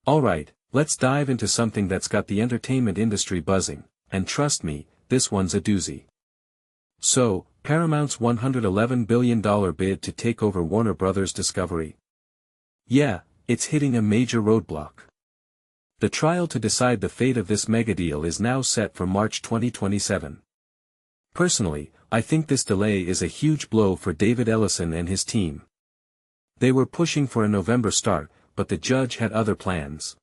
Alright, let's dive into something that's got the entertainment industry buzzing, and trust me, this one's a doozy. So, Paramount's $111 billion bid to take over Warner Bros. Discovery. Yeah, it's hitting a major roadblock. The trial to decide the fate of this megadeal is now set for March 2027. Personally, I think this delay is a huge blow for David Ellison and his team. They were pushing for a November start, but the judge had other plans.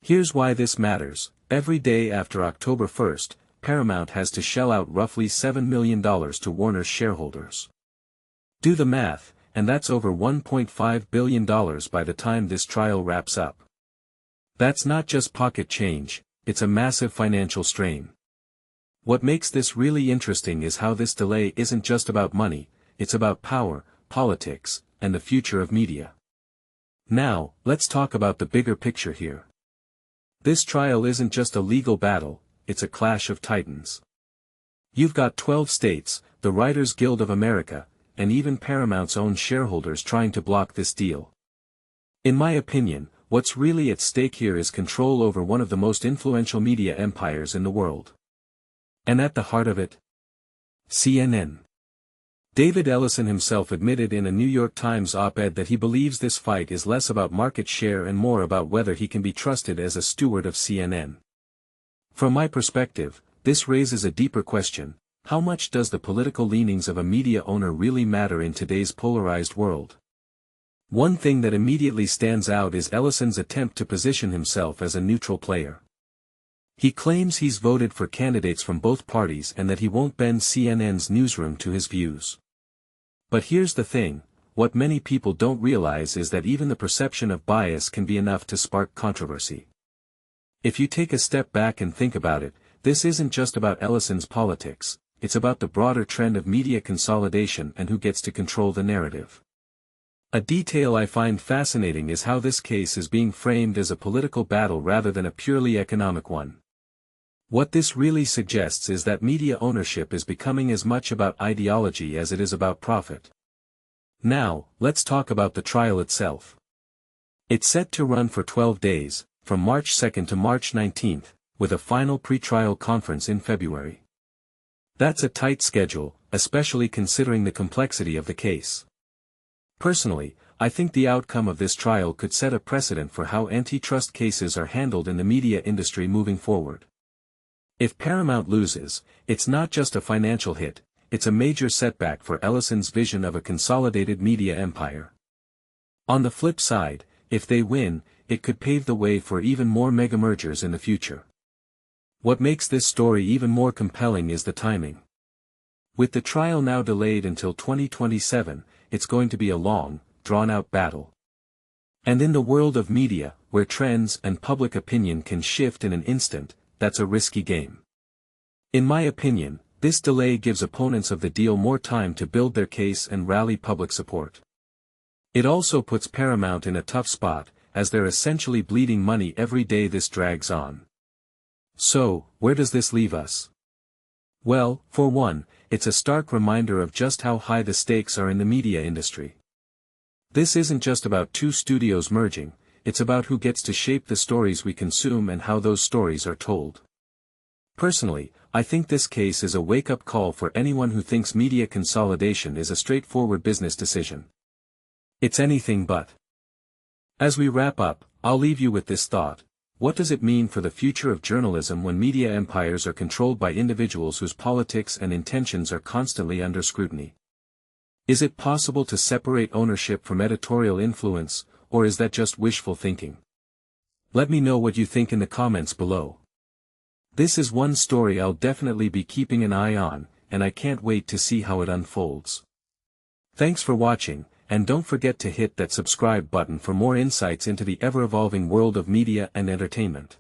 Here's why this matters. Every day after October 1st, Paramount has to shell out roughly $7 million to Warner's shareholders. Do the math, and that's over $1.5 billion by the time this trial wraps up. That's not just pocket change, it's a massive financial strain. What makes this really interesting is how this delay isn't just about money, it's about power, politics, and the future of media. Now, let's talk about the bigger picture here. This trial isn't just a legal battle, it's a clash of titans. You've got 12 states, the Writers Guild of America, and even Paramount's own shareholders trying to block this deal. In my opinion, what's really at stake here is control over one of the most influential media empires in the world. And at the heart of it? CNN. David Ellison himself admitted in a New York Times op-ed that he believes this fight is less about market share and more about whether he can be trusted as a steward of CNN. From my perspective, this raises a deeper question: how much does the political leanings of a media owner really matter in today's polarized world? One thing that immediately stands out is Ellison's attempt to position himself as a neutral player. He claims he's voted for candidates from both parties and that he won't bend CNN's newsroom to his views. But here's the thing, what many people don't realize is that even the perception of bias can be enough to spark controversy. If you take a step back and think about it, this isn't just about Ellison's politics, it's about the broader trend of media consolidation and who gets to control the narrative. A detail I find fascinating is how this case is being framed as a political battle rather than a purely economic one. What this really suggests is that media ownership is becoming as much about ideology as it is about profit. Now, let's talk about the trial itself. It's set to run for 12 days, from March 2nd to March 19th, with a final pre-trial conference in February. That's a tight schedule, especially considering the complexity of the case. Personally, I think the outcome of this trial could set a precedent for how antitrust cases are handled in the media industry moving forward. If Paramount loses, it's not just a financial hit, it's a major setback for Ellison's vision of a consolidated media empire. On the flip side, if they win, it could pave the way for even more mega-mergers in the future. What makes this story even more compelling is the timing. With the trial now delayed until 2027, it's going to be a long, drawn-out battle. And in the world of media, where trends and public opinion can shift in an instant, that's a risky game. In my opinion, this delay gives opponents of the deal more time to build their case and rally public support. It also puts Paramount in a tough spot, as they're essentially bleeding money every day this drags on. So, where does this leave us? Well, for one, it's a stark reminder of just how high the stakes are in the media industry. This isn't just about two studios merging, it's about who gets to shape the stories we consume and how those stories are told. Personally, I think this case is a wake-up call for anyone who thinks media consolidation is a straightforward business decision. It's anything but. As we wrap up, I'll leave you with this thought: what does it mean for the future of journalism when media empires are controlled by individuals whose politics and intentions are constantly under scrutiny? Is it possible to separate ownership from editorial influence, or is that just wishful thinking? Let me know what you think in the comments below. This is one story I'll definitely be keeping an eye on, and I can't wait to see how it unfolds. Thanks for watching, and don't forget to hit that subscribe button for more insights into the ever-evolving world of media and entertainment.